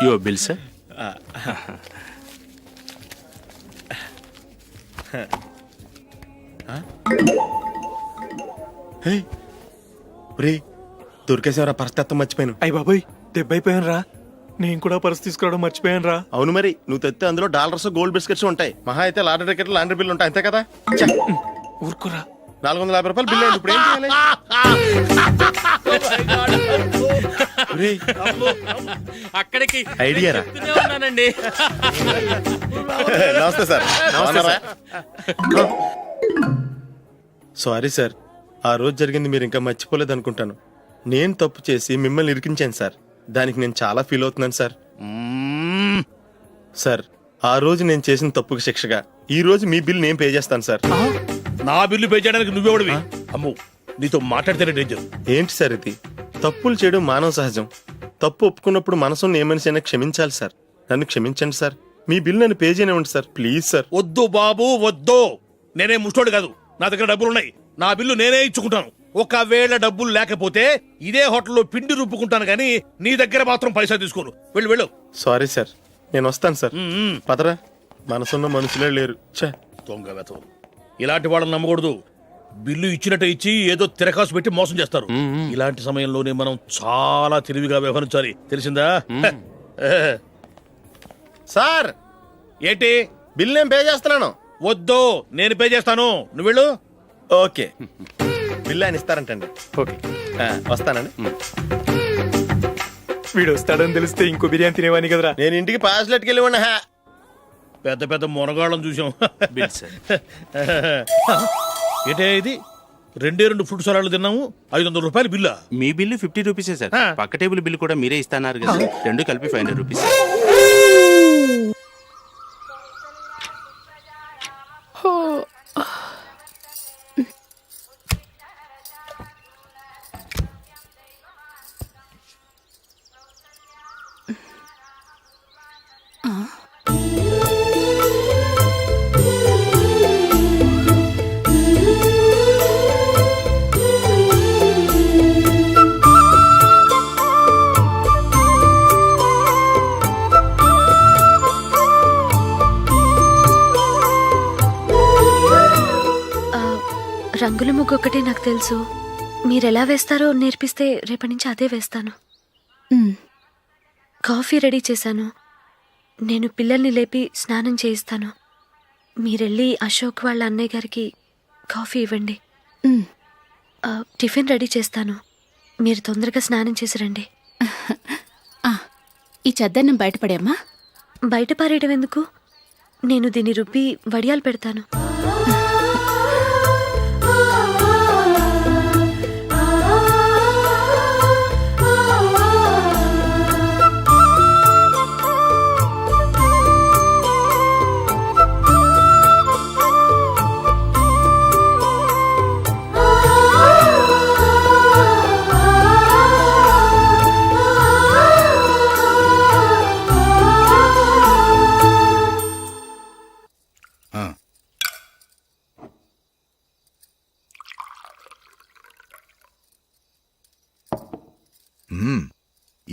Your bill, sir. దొరికేసేవరా పరిస్థితి మర్చిపోయాను. అయ్య బాబాయ్ దెబ్బైపోయాను రా. నేను కూడా పర్స్ తీసుకురావడం మర్చిపోయాను రా. అవును మరి, నువ్వు తెస్తే అందులో డాలర్స్ గోల్డ్ బిస్కెట్స్ ఉంటాయి. మహా అయితే లాటరీ టికెట్ లాండ్రీ బిల్లు ఉంటాయి, అంతే కదా. ఊరుకోరా. 450 రూపాయలు బిల్లు అయింది. ఇప్పుడు ఏం చేయాలి? ఒరేయ్, అక్కడికి ఐడియా రా. ఉన్నానండి. నమస్తే సార్. నమస్తే సార్. సారీ సార్, ఆ రోజు జరిగింది మీరు ఇంకా మర్చిపోలేదు అనుకుంటాను. నేను తప్పు చేసి మిమ్మల్ని ఇరికించాను సార్. దానికి నేను చాలా ఫీల్ అవుతున్నాను సార్. సార్, ఆ రోజు నేను చేసిన తప్పుకి శిక్షగా ఈ రోజు మీ బిల్ నేను పే చేస్తాను సార్. నా బిల్లు పే చేయడానికి నువ్వెవడివి? అమ్మో, నీతో మాట్లాడితేనే డేంజర్. ఏంటి సార్ ఇది? తప్పులు చేయడం మానవ సహజం. తప్పు ఒప్పుకున్నప్పుడు మనసుని ఏ మనిషి అయినా క్షమించాలి సార్. నన్ను క్షమించండి సార్. మీ బిల్ నన్ను పే చేయనివ్వండి సార్, ప్లీజ్ సార్. వద్దు బాబు వద్దు. నేనే ముష్టోడు కాదు, నా దగ్గర డబ్బులు ఉన్నాయి. నా బిల్లు నేనే ఇచ్చుకుంటాను. ఒకవేళ డబ్బులు లేకపోతే ఇదే హోటల్లో పిండి రుబ్బుకుంటాను కానీ నీ దగ్గర మాత్రం పైసా తీసుకోను. వెళ్ళు వెళ్ళు. సారీ సార్, నేను వస్తాను సార్. పదరా, మనసున్న మనుషులే లేరు. ఛే, దొంగ వెతవు. ఇలాంటి వాళ్ళని నమ్మకూడదు. బిల్లు ఇచ్చినట్టు ఇచ్చి ఏదో తిరకాసు పెట్టి మోసం చేస్తారు. ఇలాంటి సమయంలోనే మనం చాలా తెలివిగా వ్యవహరించాలి, తెలిసిందా? సార్ ఏంటి? బిల్ నేను పే చేస్తున్నాను. వద్దు, నేను పే చేస్తాను, నువ్వు వెళ్ళు. ఓకే, బిల్ ఆయన ఇస్తారంటండి. ఓకే, వస్తానండి. వీడు వస్తాడని తెలిస్తే ఇంకో బిర్యానీ తినేవాని కదరా. నేను ఇంటికి పాస్లెట్కి వెళ్ళి ఉన్నా. పెద్ద పెద్ద మునగాళ్ళం చూసాం. Bill, sir. ఏంటే ఇది? 2 ఫ్రూట్ సలాడ్లు తిన్నాము, 500 రూపాయలు బిల్లా? మీ బిల్లు 50 రూపీసే సార్. పక్క టేబుల్ బిల్లు కూడా మీరే ఇస్తాన్నారు కదా. రెండు కలిపి 500 రూపీస్. రంగుల ముగ్గు ఒకటే నాకు తెలుసు. మీరెలా వేస్తారో నేర్పిస్తే రేపటి నుంచి అదే వేస్తాను. కాఫీ రెడీ చేశాను. నేను పిల్లల్ని లేపి స్నానం చేయిస్తాను. మీరెళ్ళి అశోక్ వాళ్ళ అన్నయ్య గారికి కాఫీ ఇవ్వండి. టిఫిన్ రెడీ చేస్తాను. మీరు తొందరగా స్నానం చేసి రండి. ఈ చద్దన్నం బయటపడేమ్మా. బయట పారేయడం ఎందుకు? నేను దీన్ని రుబ్బి వడియాలు పెడతాను.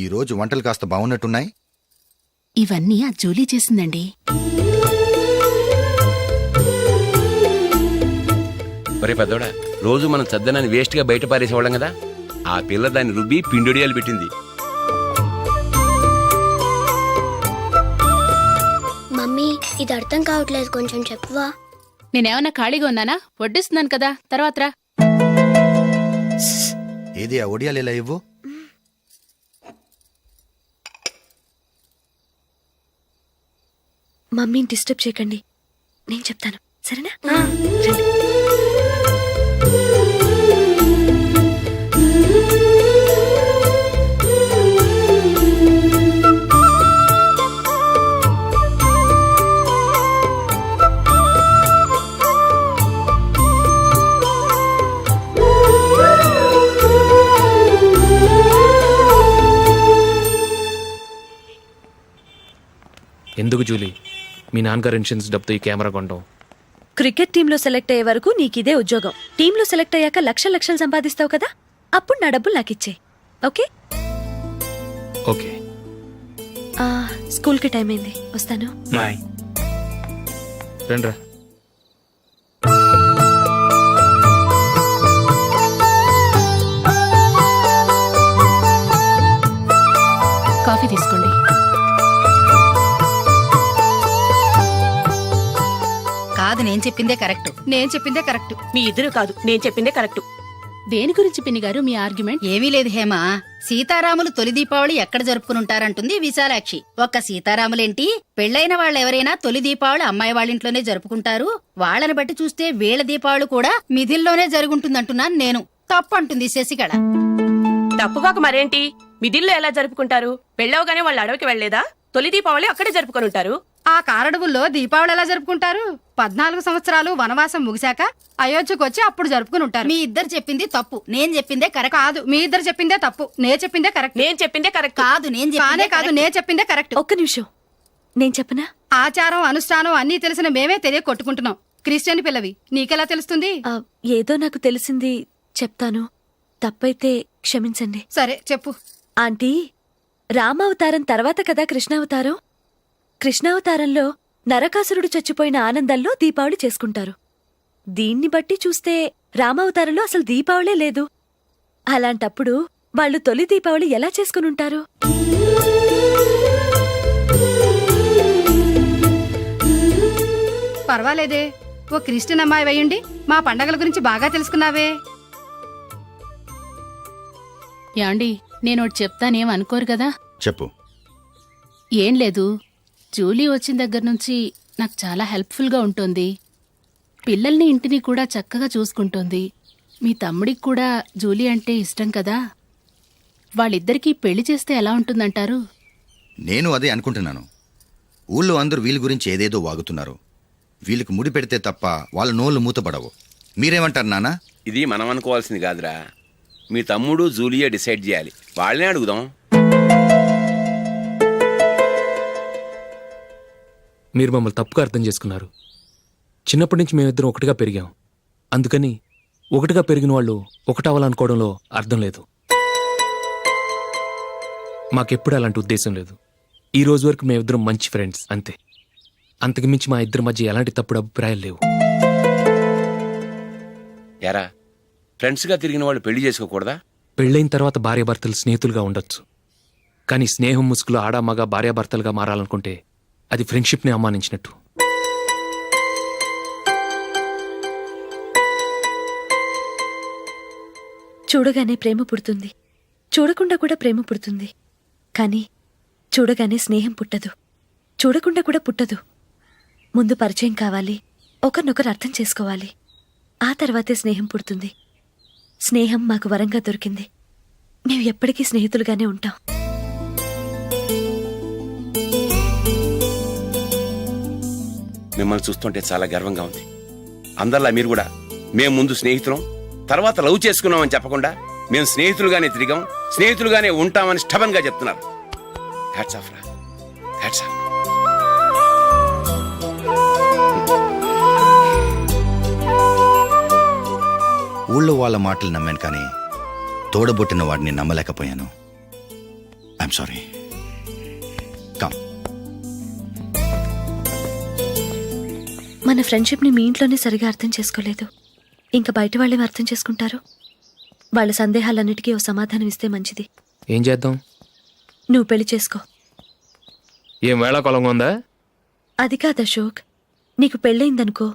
ఈ రోజు వంటలు కాస్త బాగున్నట్టున్నాయి. ఇవన్నీ ఆ జూలీ చేసిందండి. ఒరే పెద్దోడా, రోజు మనం చద్దనాన్ని వేస్ట్ గా బయట పారేసేవాళ్ళం కదా. ఆ పిల్ల దాన్ని రుబ్బి పిండొడియాలు పెట్టింది. మమ్మీ, ఇది అర్థం కావట్లేదు, కొంచెం చెప్పువా. నేనేమన్నా ఖాళీగా ఉన్నానా? వడ్డిస్తున్నాను కదా, తర్వాత రా. ఏది ఆ ఒడియాలేలా ఇవ్వు. మమ్మీని డిస్టర్బ్ చేయకండి, నేను చెప్తాను, సరేనా? రండి. ఎందుకు జూలీ, మీ నాన్నగారు ఇన్సూరెన్స్ డబ్బుతో ఈ కెమెరా కొంటాం? క్రికెట్ టీంలో సెలెక్ట్ అయ్యే వరకు నీకిదే ఉద్యోగం. టీంలో సెలెక్ట్ అయ్యాక లక్షలు సంపాదిస్తావు కదా, అప్పుడు నా డబ్బులు నాకిచ్చే. ఓకే? ఓకే స్కూల్కి టైం అయింది, వస్తాను. బాయ్. రండ్రా. కాఫీ తీసుకోండి. కాదు, నేను చెప్పిందే కరెక్ట్. నేను చెప్పిందే కరెక్ట్. మీ ఇద్దరు కాదు, నేను చెప్పిందే కరెక్ట్. దేని గురించి పిన్ని గారు మీ ఆర్గ్యుమెంట్? ఏమీ లేదు హేమ. సీతారాములు తొలి దీపావళి ఎక్కడ జరుపుకుంటారంటుంది విశాలాక్షి. ఒక్క సీతారాములేంటి, పెళ్లైన వాళ్ళెవరైనా తొలి దీపావళి అమ్మాయి వాళ్ళింట్లోనే జరుపుకుంటారు. వాళ్ళని బట్టి చూస్తే వీళ్ళ దీపావళి కూడా మిథిల్లోనే జరుగుంటుందంటున్నాను నేను. తప్పు అంటుంది శశికళ. తప్పుగాక మరేంటి, మిదిల్లో ఎలా జరుపుకుంటారు? పెళ్ళవగానే వాళ్ళు అడవికి వెళ్లేదా? తొలి దీపావళి అక్కడే జరుపుకొని ఉంటారు. ఆ కారడవుల్లో దీపావళి ఎలా జరుపుకుంటారు? 14 సంవత్సరాలు వనవాసం ముగిశాక అయోధ్యకు వచ్చి అప్పుడు జరుపుకుని ఉంటారు. మీ ఇద్దరు చెప్పింది తప్పు, నేను చెప్పిందే కరెక్ట్. కాదు, మీ ఇద్దరు చెప్పిందే తప్పు, నేను చెప్పిందే కరెక్ట్. నేను చెప్పిందే కరెక్ట్. కాదు, నేను చెప్పిందే కరెక్ట్. ఒక్క నిమిషం, నేను చెప్పనా? ఆచారం అనుష్ఠానం అన్నీ తెలిసిన మేమే తెలియ కొట్టుకుంటున్నాం. క్రిస్టియన్ పిల్లవి, నీకెలా తెలుస్తుంది? ఏదో నాకు తెలిసింది చెప్తాను, తప్పైతే క్షమించండి. సరే చెప్పు. ఆంటీ, రామావతారం తర్వాత కదా కృష్ణావతారం. కృష్ణావతారంలో నరకాసురుడు చచ్చిపోయిన ఆనందంలో దీపావళి చేసుకుంటారు. దీన్ని బట్టి చూస్తే రామావతారంలో అసలు దీపావళే లేదు. అలాంటప్పుడు వాళ్ళు తొలి దీపావళి ఎలా చేసుకునుంటారు? పర్వాలేదే, ఓ క్రిస్టియన్ అమ్మాయి అయ్యుండి మా పండగల గురించి బాగా తెలుసుకున్నావే. యాండి, నేనోటి చెప్తానేం అనుకోరు కదా? చెప్పు. ఏం లేదు, జూలీ వచ్చిన దగ్గర నుంచి నాకు చాలా హెల్ప్ఫుల్గా ఉంటుంది. పిల్లల్ని ఇంటిని కూడా చక్కగా చూసుకుంటోంది. మీ తమ్ముడికి కూడా జూలీ అంటే ఇష్టం కదా. వాళ్ళిద్దరికీ పెళ్లి చేస్తే ఎలా ఉంటుందంటారు? నేను అదే అనుకుంటున్నాను. ఊళ్ళో అందరూ వీళ్ళ గురించి ఏదేదో వాగుతున్నారు. వీళ్ళకి ముడి పెడితే తప్ప వాళ్ళ నోళ్ళు మూతపడవు. మీరేమంటారు నాన్న? ఇది మనం అనుకోవాల్సింది కాదురా. మీ తమ్ముడు జూలియా డిసైడ్ చేయాలి. వాళ్ళనే అడుగుదాం. మీరు మమ్మల్ని తప్పుగా అర్థం చేసుకున్నారు. చిన్నప్పటి నుంచి మేమిద్దరం ఒకటిగా పెరిగాం. అందుకని ఒకటిగా పెరిగిన వాళ్ళు ఒకటవ్వాలనుకోవడంలో అర్థం లేదు. మాకెప్పుడు అలాంటి ఉద్దేశం లేదు. ఈ రోజు వరకు మేమిద్దరం మంచి ఫ్రెండ్స్ అంతే. అంతకుమించి మా ఇద్దరి మధ్య ఎలాంటి తప్పుడు అభిప్రాయాలు లేవు. యారా, ఫ్రెండ్స్గా తిరిగిన వాళ్ళు పెళ్లి చేసుకోకూడదా? పెళ్ళైన తర్వాత భార్యాభర్తలు స్నేహితులుగా ఉండొచ్చు. కానీ స్నేహం ముసుగులో ఆడామగా భార్యాభర్తలుగా మారాలనుకుంటే అది ఫ్రెండ్షిప్ని అవమానించినట్టు. చూడగానే ప్రేమ పుడుతుంది, చూడకుండా కూడా ప్రేమ పుడుతుంది. కానీ చూడగానే స్నేహం పుట్టదు, చూడకుండా కూడా పుట్టదు. ముందు పరిచయం కావాలి, ఒకరినొకరు అర్థం చేసుకోవాలి. ఆ తర్వాతే స్నేహం పుడుతుంది. స్నేహం మాకు వరంగా దొరికింది. మేము ఎప్పటికీ స్నేహితులుగానే ఉంటాం. మిమ్మల్ని చూస్తుంటే చాలా గర్వంగా ఉంది. అందరిలా మీరు కూడా మేము ముందు స్నేహితులం, తర్వాత లవ్ చేసుకున్నామని చెప్పకుండా మేము స్నేహితులుగానే తిరిగాం, స్నేహితులుగానే ఉంటామని స్టబన్ గా చెప్తున్నారు. హ్యాట్స్ ఆఫ్ రా, హ్యాట్స్ ఆఫ్. ఊళ్ళో వాళ్ళ మాటలు నమ్మాను, కానీ తోడబుట్టిన వాడిని నమ్మలేకపోయాను. I'm sorry. కమ్. మన ఫ్రెండ్షిప్ని మీ ఇంట్లోనే సరిగా అర్థం చేసుకోలేదు, ఇంకా బయట వాళ్ళేం అర్థం చేసుకుంటారు? వాళ్ళ సందేహాలన్నిటికీ ఓ సమాధానం ఇస్తే మంచిది. ఏం చేద్దాం? నువ్వు పెళ్లి చేసుకో. ఏం వేళాకొలంగా ఉందా? అది కాదు అశోక్, నీకు పెళ్ళయిందనుకో,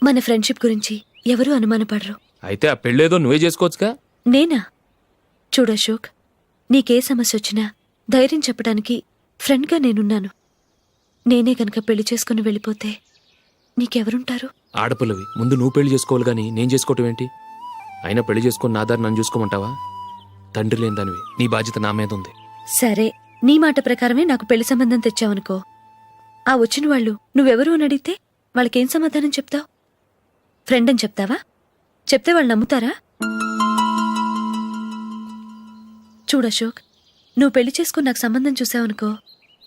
మన ఫ్రెండ్షిప్ గురించి ఎవరూ అనుమానపడరు. అయితే ఆ పెళ్ళేదో నువ్వే చేసుకోవచ్చుగా. నేనా? చూడు అశోక్, నీకే సమస్య వచ్చినా ధైర్యం చెప్పడానికి ఫ్రెండ్గా నేనున్నాను. నేనే గనక పెళ్లి చేసుకుని వెళ్ళిపోతే నీకెవరుంటారు? ఆడపిల్లవి, ముందు నువ్వు పెళ్లి చేసుకోవాలి కానీ నేను చేసుకోవటం ఏంటి? అయినా పెళ్లి చేసుకుని నా దారి నన్ను చూసుకోమంటావా? తండ్రి లేని దానివి, నీ బాధ్యత నా మీద ఉంది. సరే, నీ మాట ప్రకారమే నాకు పెళ్లి సంబంధం తెచ్చావనుకో, ఆ వచ్చిన వాళ్ళు నువ్వెవరు అని అడిగితే వాళ్ళకేం సమాధానం చెప్తావు? ఫ్రెండ్ అని చెప్తావా? చెప్తే వాళ్ళు నమ్ముతారా? చూడు అశోక్, నువ్వు పెళ్లి చేసుకుని నాకు సంబంధం చూసావనుకో,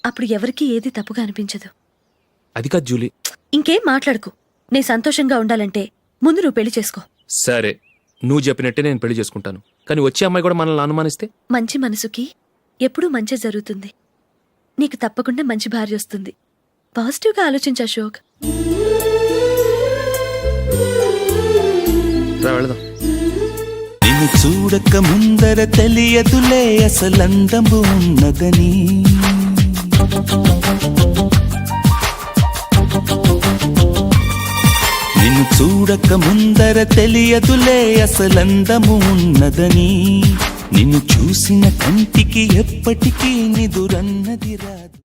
అప్పుడు ఎవరికీ ఏది తప్పుగా అనిపించదు. అది కాదు జూలీ. ఇంకేం మాట్లాడుకో, నీ సంతోషంగా ఉండాలంటే ముందు నువ్వు పెళ్లి చేసుకో. సరే, నువ్వు చెప్పినట్టే నేను పెళ్లి చేసుకుంటాను. కానీ వచ్చే అమ్మాయి కూడా మనల్ని అనుమానిస్తే? మంచి మనసుకి ఎప్పుడూ మంచి జరుగుతుంది. నీకు తప్పకుండా మంచి భార్య వస్తుంది. పాజిటివ్గా ఆలోచించు అశోక్. రా వెళదాం. నిన్ను చూడక ముందర తెలియదులే అసలందము ఉన్నదని. నిన్ను చూడక ముందర తెలియదులే అసలందము ఉన్నదని. నిన్ను చూసిన కంటికి ఎప్పటికీ నిదురన్నది రాదు.